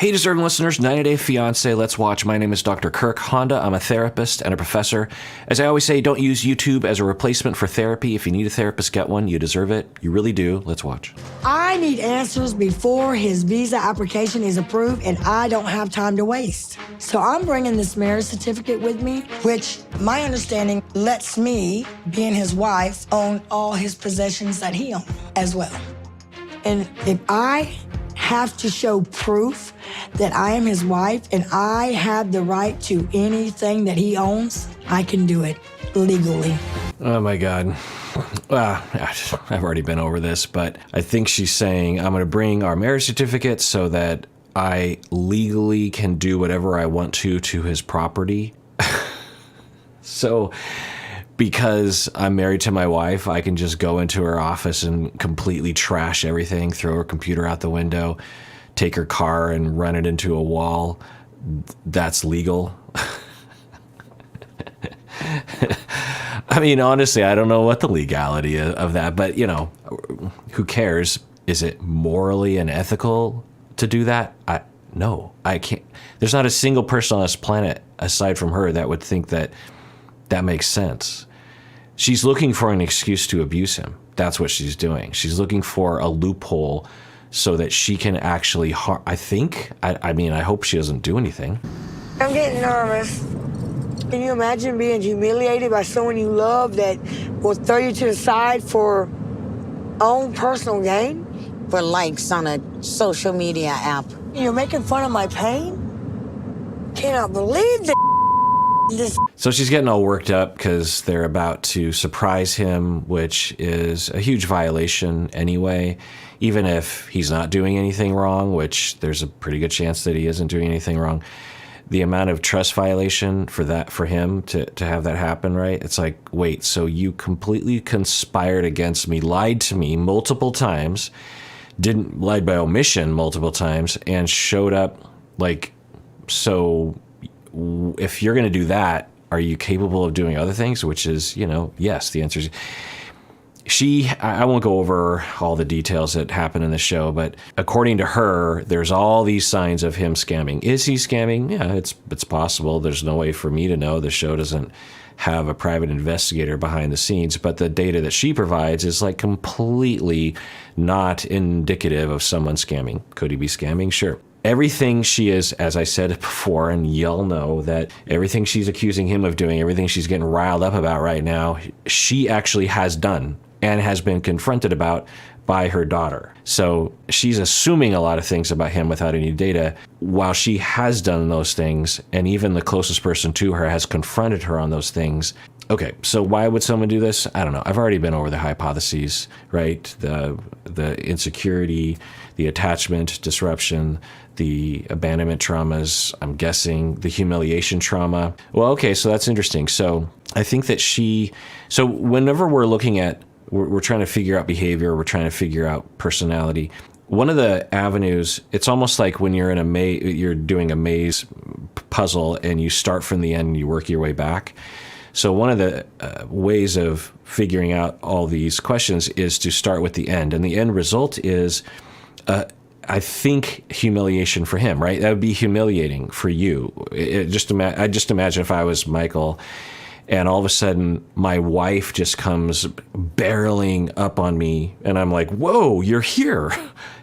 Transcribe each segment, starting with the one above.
Hey, deserving listeners, 90-Day Fiancé, let's watch. My name is Dr. Kirk Honda. I'm a therapist and a professor. As I always say, don't use YouTube as a replacement for therapy. If you need a therapist, get one. You deserve it. You really do. Let's watch. I need answers before his visa application is approved, and I don't have time to waste. So I'm bringing this marriage certificate with me, which my understanding lets me, being his wife, own all his possessions that he owns as well. And if I have to show proof that I am his wife and I have the right to anything that he owns, I can do it legally. Oh my God. I've already been over this, but I think she's saying, I'm going to bring our marriage certificate so that I legally can do whatever I want to his property. So because I'm married to my wife, I can just go into her office and completely trash everything, throw her computer out the window, take her car and run it into a wall. That's legal. I mean, honestly, I don't know what the legality of that, but, you know, who cares? Is it morally and ethical to do that? No, I can't. There's not a single person on this planet aside from her that would think that that makes sense. She's looking for an excuse to abuse him. That's what she's doing. She's looking for a loophole so that she can actually harm. I mean, I hope she doesn't do anything. I'm getting nervous. Can you imagine being humiliated by someone you love that will throw you to the side for own personal gain? For likes on a social media app. You're making fun of my pain? Cannot believe this. So she's getting all worked up because they're about to surprise him, which is a huge violation anyway. Even if he's not doing anything wrong, which there's a pretty good chance that he isn't doing anything wrong. The amount of trust violation for him to have that happen, right? It's like, wait, so you completely conspired against me, lied to me multiple times, lied by omission multiple times, and showed up like, so if you're going to do that, are you capable of doing other things? Which is, you know, yes, the answer is I won't go over all the details that happen in the show, but according to her, there's all these signs of him scamming. Is he scamming? Yeah, it's possible. There's no way for me to know. The show doesn't have a private investigator behind the scenes, but the data that she provides is like completely not indicative of someone scamming. Could he be scamming? Sure. Everything she is, as I said before, and y'all know that everything she's accusing him of doing, everything she's getting riled up about right now, she actually has done and has been confronted about by her daughter. So she's assuming a lot of things about him without any data, while she has done those things, and even the closest person to her has confronted her on those things. Okay, so why would someone do this? I don't know. I've already been over the hypotheses, right? The insecurity, the attachment disruption, the abandonment traumas, I'm guessing the humiliation trauma. Well, okay, so that's interesting. So I think that so whenever we're looking at, we're trying to figure out behavior, we're trying to figure out personality. One of the avenues, it's almost like when you're you're doing a maze puzzle and you start from the end and you work your way back. So one of the ways of figuring out all these questions is to start with the end. And the end result is, I think, humiliation for him, right? That would be humiliating for you. I just imagine if I was Michael and all of a sudden my wife just comes barreling up on me and I'm like, whoa, you're here.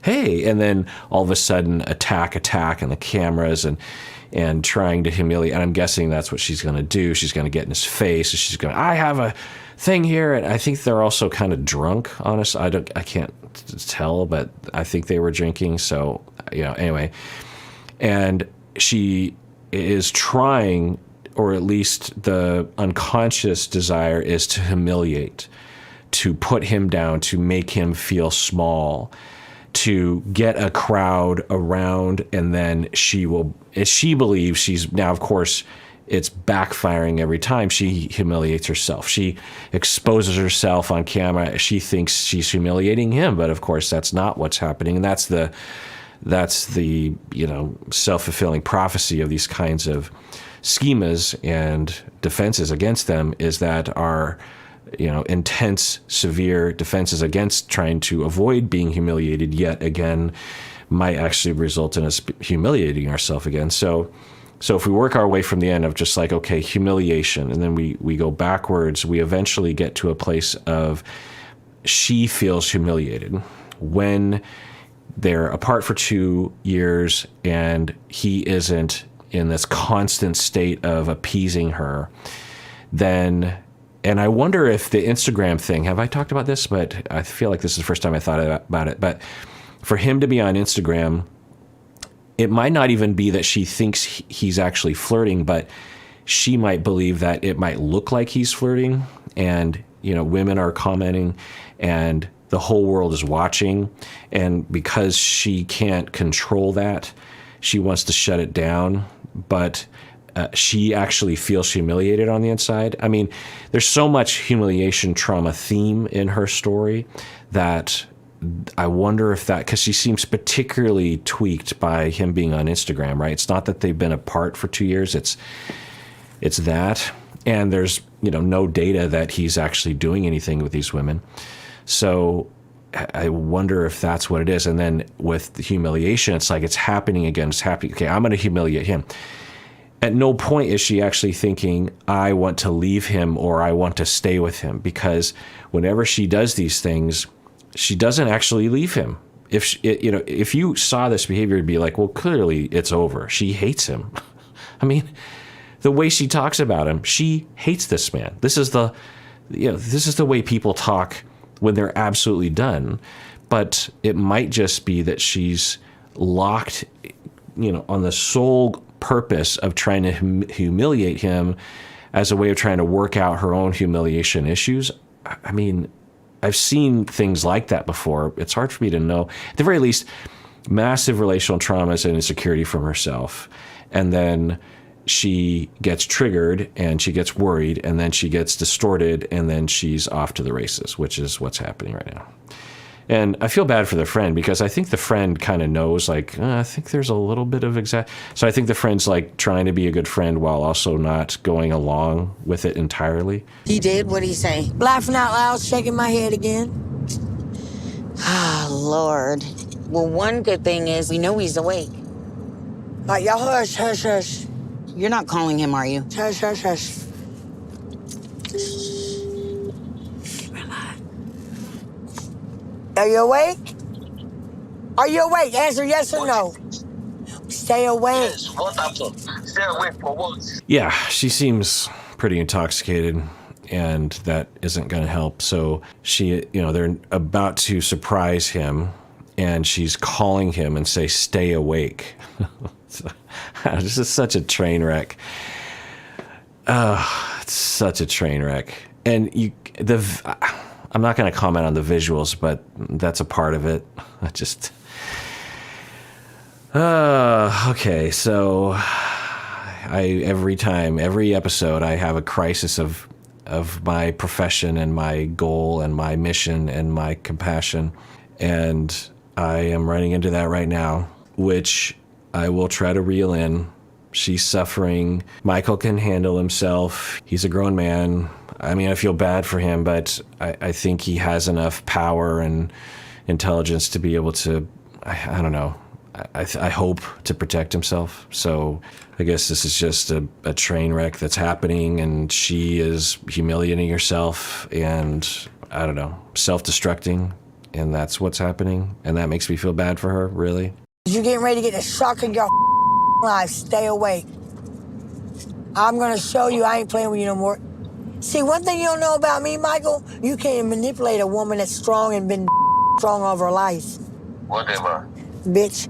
Hey. And then all of a sudden attack and the cameras and trying to humiliate. And I'm guessing that's what she's going to do. She's going to get in his face. And she's going to, I have a thing here. And I think they're also kind of drunk, honestly. I can't tell, but I think they were drinking. So, you know, anyway. And she is trying, or at least the unconscious desire is to humiliate, to put him down, to make him feel small, to get a crowd around, and then she believes she's, now of course it's backfiring every time she humiliates herself. She exposes herself on camera. She thinks she's humiliating him, but of course that's not what's happening. And that's the you know, self-fulfilling prophecy of these kinds of schemas and defenses against them, is that our, you know, intense, severe defenses against trying to avoid being humiliated yet again might actually result in us humiliating ourselves again. So if we work our way from the end of just like, okay, humiliation, and then we go backwards, we eventually get to a place of she feels humiliated when they're apart for 2 years and he isn't in this constant state of appeasing her. Then, and I wonder if the Instagram thing, have I talked about this? But I feel like this is the first time I thought about it. But for him to be on Instagram, it might not even be that she thinks he's actually flirting, but she might believe that it might look like he's flirting, and women are commenting and the whole world is watching, and because she can't control that, she wants to shut it down, but she actually feels humiliated on the inside. I mean, there's so much humiliation trauma theme in her story that I wonder if that, because she seems particularly tweaked by him being on Instagram, right? It's not that they've been apart for 2 years. It's that. And there's, no data that he's actually doing anything with these women. So I wonder if that's what it is. And then with the humiliation, it's like it's happening again. It's happening. Okay, I'm going to humiliate him. At no point is she actually thinking, I want to leave him or I want to stay with him, because whenever she does these things, she doesn't actually leave him. If you saw this behavior, it'd be like, well, clearly it's over. She hates him. I mean, the way she talks about him, she hates this man. This is the way people talk when they're absolutely done. But it might just be that she's locked, on the sole purpose of trying to humiliate him as a way of trying to work out her own humiliation issues. I mean, I've seen things like that before. It's hard for me to know. At the very least, massive relational traumas and insecurity from herself. And then she gets triggered and she gets worried and then she gets distorted and then she's off to the races, which is what's happening right now. And I feel bad for the friend because I think the friend kind of knows, like, I think there's a little bit of So I think the friend's like trying to be a good friend while also not going along with it entirely. He did? What'd he say? Laughing out loud, shaking my head again. Ah, Lord. Well, one good thing is we know he's awake. Like, y'all hush, hush, hush. You're not calling him, are you? Hush, hush, hush. Are you awake? Are you awake? Answer yes or no. Stay awake. Yes, what happened? Stay awake for what? Yeah, she seems pretty intoxicated, and that isn't going to help. So they're about to surprise him, and she's calling him and say, stay awake. This is such a train wreck. It's such a train wreck. And I'm not going to comment on the visuals, but that's a part of it. Okay, so every episode, I have a crisis of my profession and my goal and my mission and my compassion. And I am running into that right now, which I will try to reel in. She's suffering. Michael can handle himself. He's a grown man. I mean, I feel bad for him, but I think he has enough power and intelligence to be able to, I don't know, I hope to protect himself. So I guess this is just a train wreck that's happening, and she is humiliating herself and, I don't know, self-destructing, and that's what's happening. And that makes me feel bad for her, really. You're getting ready to get the shock of your life. Stay awake. I'm going to show you I ain't playing with you no more. See, one thing you don't know about me, Michael, you can't manipulate a woman that's strong and been strong all of her life. Whatever. Bitch.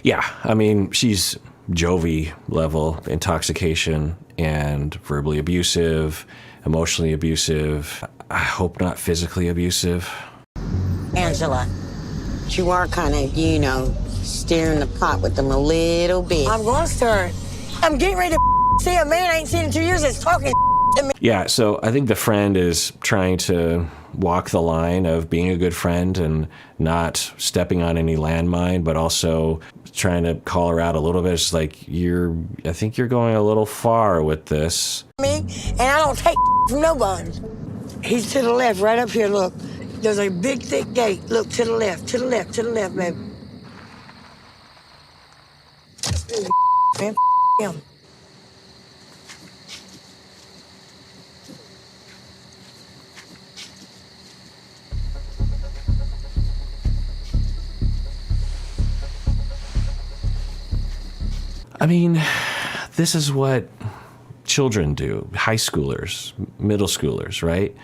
Yeah, I mean, she's Jovi level intoxication and verbally abusive, emotionally abusive. I hope not physically abusive. Angela, you are kind of, stirring the pot with them a little bit. I'm going to stir it. I'm getting ready to see a man I ain't seen in 2 years that's talking to me. Yeah, so I think the friend is trying to walk the line of being a good friend and not stepping on any landmine, but also trying to call her out a little bit. It's like, I think you're going a little far with this. Me, and I don't take from nobody. He's to the left, right up here, look. There's a big, thick gate. Look, to the left, to the left, to the left, baby. Man, him. I mean, this is what children do, high schoolers, middle schoolers, right?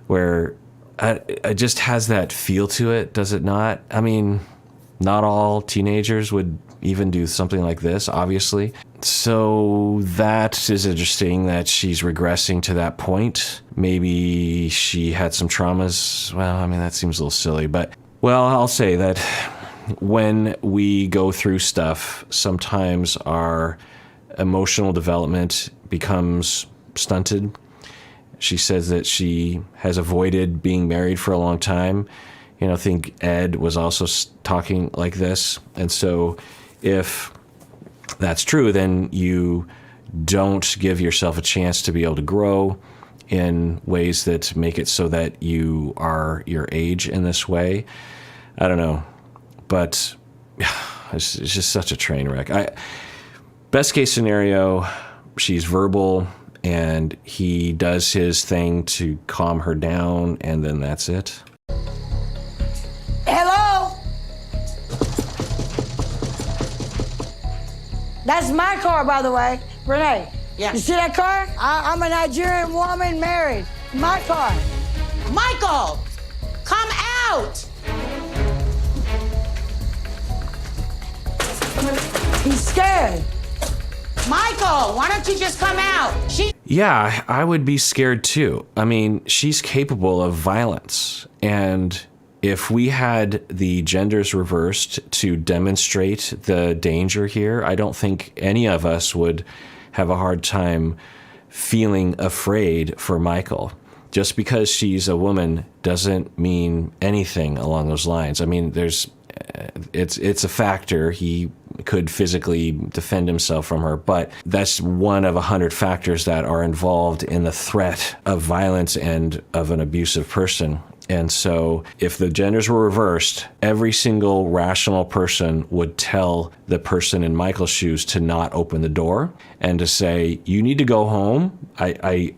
Where it just has that feel to it, does it not? I mean, not all teenagers would even do something like this, obviously. So that is interesting that she's regressing to that point. Maybe she had some traumas. Well, I mean, that seems a little silly, but, well, I'll say that when we go through stuff, sometimes our emotional development becomes stunted. She says that she has avoided being married for a long time. You know, I think Ed was also talking like this. And so if that's true, then you don't give yourself a chance to be able to grow in ways that make it so that you are your age in this way. I don't know. But it's just such a train wreck. Best case scenario, she's verbal and he does his thing to calm her down, and then that's it. Hello? That's my car, by the way. Renee. Yeah. You see that car? I'm a Nigerian woman married. My car. Michael, come out! He's scared. Michael, why don't you just come out? Yeah, I would be scared too. I mean, she's capable of violence. And if we had the genders reversed to demonstrate the danger here, I don't think any of us would have a hard time feeling afraid for Michael. Just because she's a woman doesn't mean anything along those lines. I mean, it's a factor. He could physically defend himself from her, but that's one of 100 factors that are involved in the threat of violence and of an abusive person. And so if the genders were reversed, every single rational person would tell the person in Michael's shoes to not open the door and to say, you need to go home. I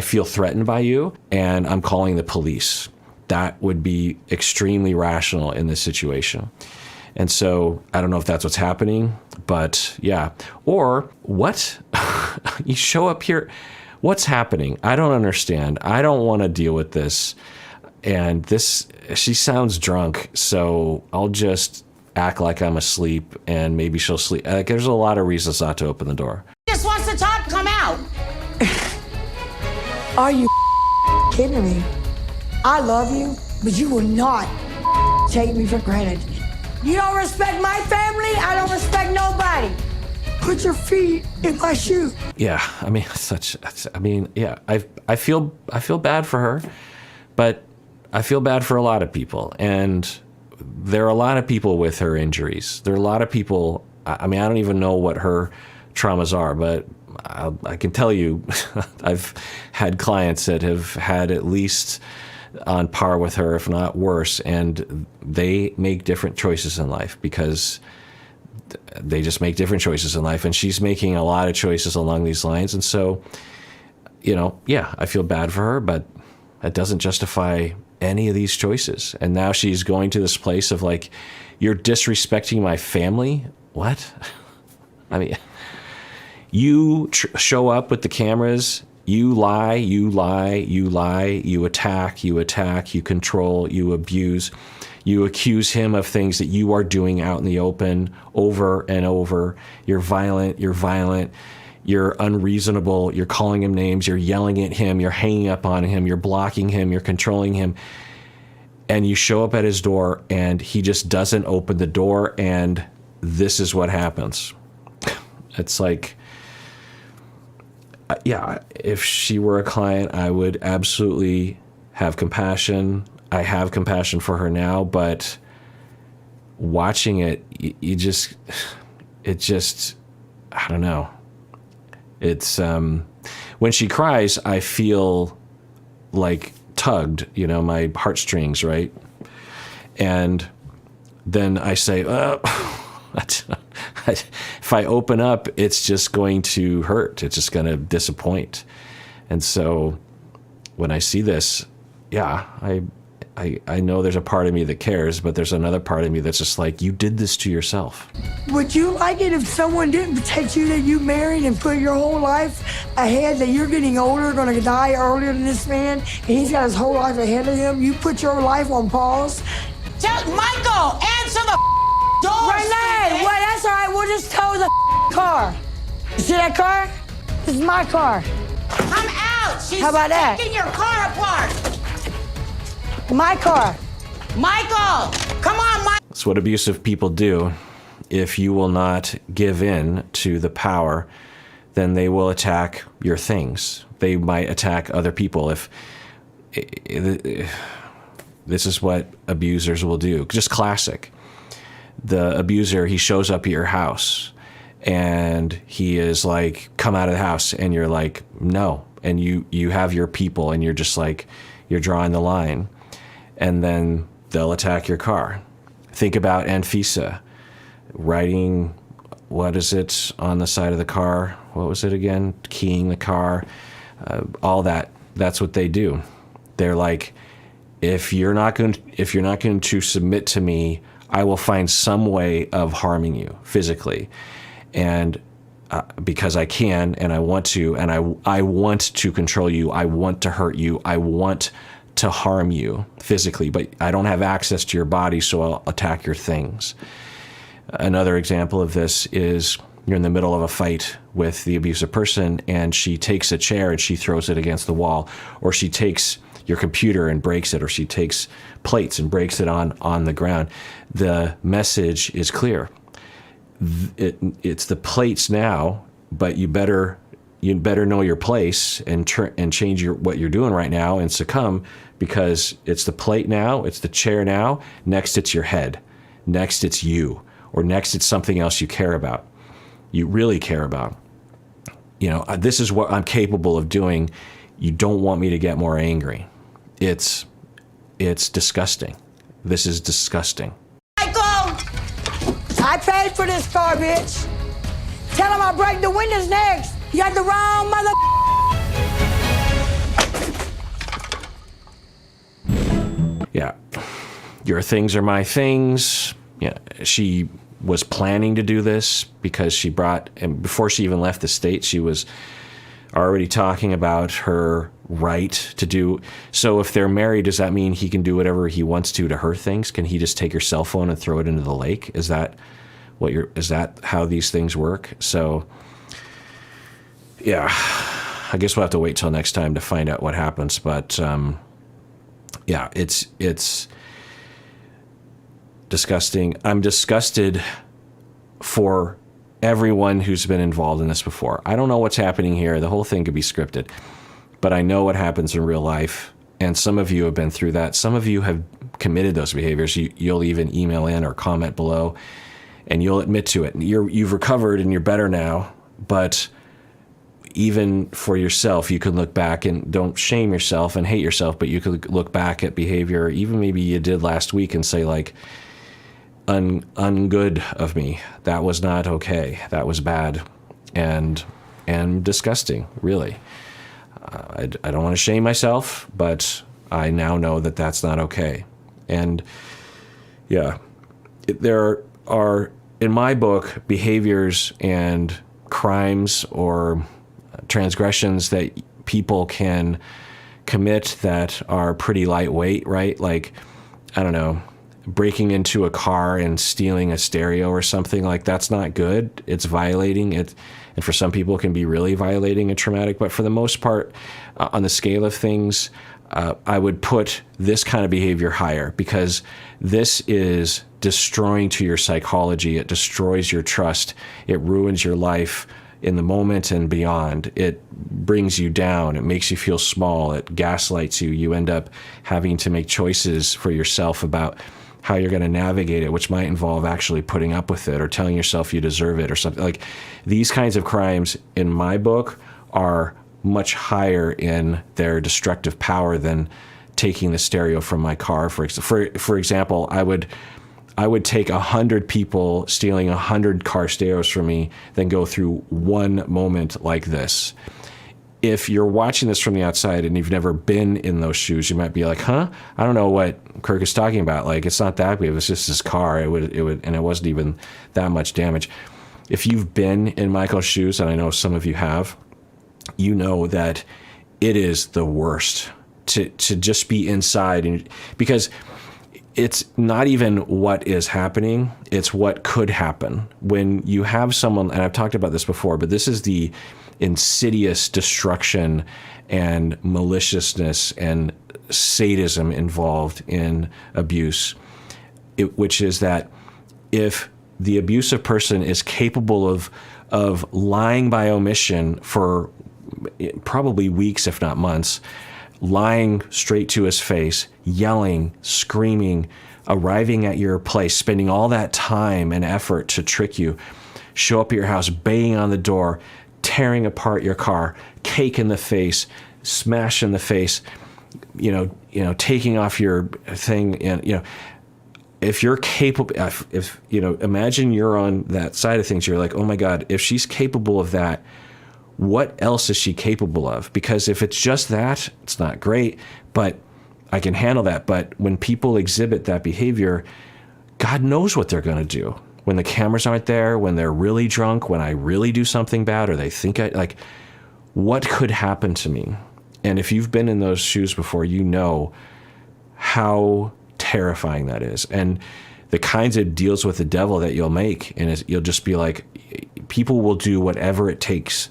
feel threatened by you and I'm calling the police. That would be extremely rational in this situation. And so I don't know if that's what's happening, but yeah. Or what? You show up here. What's happening? I don't understand. I don't want to deal with this. And she sounds drunk, so I'll just act like I'm asleep and maybe she'll sleep. There's a lot of reasons not to open the door. Just wants to talk, come out. Are you kidding me? I love you, but you will not take me for granted. You don't respect my family, I don't respect nobody. Put your feet in my shoe. Yeah, I mean, I feel bad for her, but I feel bad for a lot of people. And there are a lot of people with her injuries. There are a lot of people, I mean, I don't even know what her traumas are, but I can tell you, I've had clients that have had at least on par with her, if not worse, and they make different choices in life because they just make different choices in life, and she's making a lot of choices along these lines. And so, you know, yeah, I feel bad for her, but that doesn't justify any of these choices. And now she's going to this place of like, you're disrespecting my family? What? I mean, you show up with the cameras, you lie, you attack, you control, you abuse, you accuse him of things that you are doing out in the open over and over. You're violent, you're unreasonable, you're calling him names, you're yelling at him, you're hanging up on him, you're blocking him, you're controlling him. And you show up at his door and he just doesn't open the door, and this is what happens. It's like, yeah, if she were a client, I would absolutely have compassion. I have compassion for her now, but watching it, it just, I don't know. It's, when she cries, I feel like tugged, my heartstrings, right? And then I say, if I open up, it's just going to hurt. It's just going to disappoint. And so when I see this, yeah, I know there's a part of me that cares, but there's another part of me that's just like, you did this to yourself. Would you like it if someone didn't protect you, that you married and put your whole life ahead, that you're getting older, going to die earlier than this man, and he's got his whole life ahead of him? You put your life on pause? Michael, answer the door. Renee, well, that's all right. We'll just tow the car. You see that car? This is my car. I'm out. She's How about that? taking your car apart. My car. Michael, come on, Michael. That's what abusive people do. If you will not give in to the power, then they will attack your things. They might attack other people. If this is what abusers will do. Just classic. The abuser, he shows up at your house and he is like, come out of the house. And you're like, no. And you have your people and you're just like, you're drawing the line. And then they'll attack your car. Think about Anfisa writing, what is it, on the side of the car? What was it again? Keying the car. All that. That's what they do. They're like, if you're not going to submit to me, I will find some way of harming you physically, and because I can and I want to, and I want to control you. I want to hurt you. I want to harm you physically, but I don't have access to your body, so I'll attack your things. Another example of this is you're in the middle of a fight with the abusive person, and she takes a chair and she throws it against the wall, or she takes your computer and breaks it, or she takes plates and breaks it on the ground. The message is clear. It's the plates now, but you better know your place and change what you're doing right now and succumb, because it's the plate now, it's the chair now, next it's your head, next it's you, or next it's something else you care about, you really care about. This is what I'm capable of doing. You don't want me to get more angry. It's disgusting. This is disgusting. Michael! I paid for this car, bitch. Tell him I'll break the windows next. You got the wrong mother. Yeah. Your things are my things. Yeah. She was planning to do this because and before she even left the state, she was already talking about her right to do. So if they're married, does that mean he can do whatever he wants to her things? Can he just take her cell phone and throw it into the lake? Is that how these things work? So yeah, I guess we'll have to wait till next time to find out what happens. But yeah, it's disgusting. I'm disgusted for everyone who's been involved in this before. I don't know what's happening here. The whole thing could be scripted, but I know what happens in real life. And some of you have been through that. Some of you have committed those behaviors. You'll even email in or comment below, and you'll admit to it. You've recovered and you're better now. But even for yourself, you can look back, and don't shame yourself and hate yourself, but you could look back at behavior, even maybe you did last week, and say like, ungood of me. That was not okay. That was bad and disgusting, really. I don't want to shame myself, but I now know that that's not okay. And yeah, there are, in my book, behaviors and crimes or transgressions that people can commit that are pretty lightweight, right? Like, I don't know, breaking into a car and stealing a stereo or something, like that's not good. It's violating it. And for some people it can be really violating and traumatic. But for the most part, on the scale of things, I would put this kind of behavior higher, because this is destroying to your psychology. It destroys your trust. It ruins your life in the moment and beyond. It brings you down. It makes you feel small. It gaslights you. You end up having to make choices for yourself about how you're going to navigate it, which might involve actually putting up with it or telling yourself you deserve it or something. Like, these kinds of crimes in my book are much higher in their destructive power than taking the stereo from my car. For example, I would take 100 people stealing 100 car stereos from me, then go through one moment like this. If you're watching this from the outside and you've never been in those shoes, you might be like, huh? I don't know what Kirk is talking about. Like, it's not that big. It's just his car. It would, and it wasn't even that much damage. If you've been in Michael's shoes, and I know some of you have, you know that it is the worst to just be inside, and because it's not even what is happening, it's what could happen. When you have someone, and I've talked about this before, but this is the insidious destruction and maliciousness and sadism involved in abuse, which is that if the abusive person is capable of lying by omission for probably weeks, if not months, lying straight to his face, yelling, screaming, arriving at your place, spending all that time and effort to trick you, show up at your house, banging on the door, tearing apart your car, cake in the face, smash in the face, taking off your thing, and if you're capable, if imagine you're on that side of things, you're like, oh my God, if she's capable of that, what else is she capable of? Because if it's just that, it's not great, but I can handle that. But when people exhibit that behavior, God knows what they're going to do. When the cameras aren't there, when they're really drunk, when I really do something bad, or they think what could happen to me? And if you've been in those shoes before, you know how terrifying that is. And the kinds of deals with the devil that you'll make, and you'll just be like, people will do whatever it takes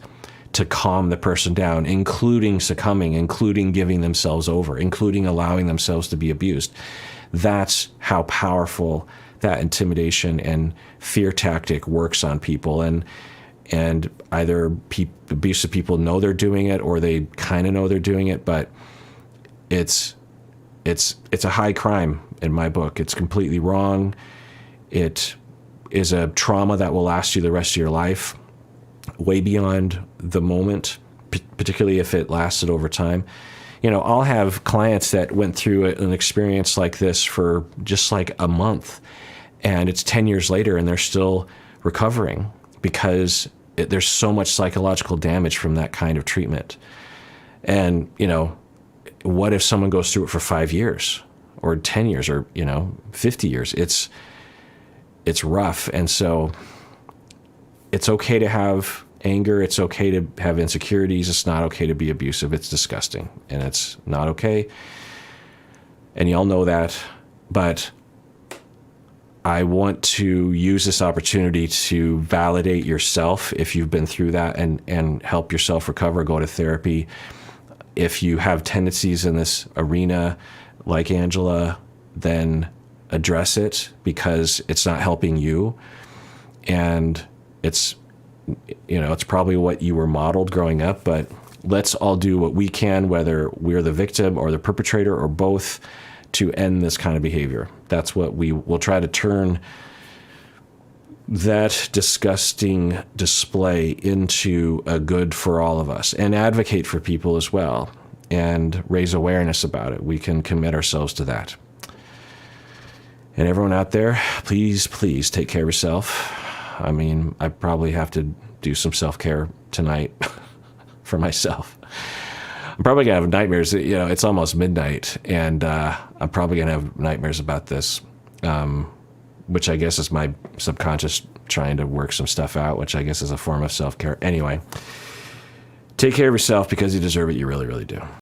to calm the person down, including succumbing, including giving themselves over, including allowing themselves to be abused. That's how powerful that intimidation and fear tactic works on people. And either abusive people know they're doing it, or they kind of know they're doing it, but it's a high crime in my book. It's completely wrong. It is a trauma that will last you the rest of your life, way beyond the moment, particularly if it lasted over time. I'll have clients that went through an experience like this for just like a month, and it's 10 years later and they're still recovering because there's so much psychological damage from that kind of treatment. And, what if someone goes through it for 5 years or 10 years or, 50 years? It's rough. And so it's okay to have anger. It's okay to have insecurities. It's not okay to be abusive. It's disgusting and it's not okay. And y'all know that, but I want to use this opportunity to validate yourself if you've been through that, and help yourself recover, go to therapy. If you have tendencies in this arena like Angela, then address it, because it's not helping you. And it's probably what you were modeled growing up, but let's all do what we can, whether we're the victim or the perpetrator or both, to end this kind of behavior. That's what we will try to turn that disgusting display into a good for all of us, and advocate for people as well, and raise awareness about it. We can commit ourselves to that. And everyone out there, please take care of yourself. I mean, I probably have to do some self-care tonight for myself. I'm probably going to have nightmares. It's almost midnight, and I'm probably going to have nightmares about this, which I guess is my subconscious trying to work some stuff out, which I guess is a form of self-care. Anyway, take care of yourself, because you deserve it. You really, really do.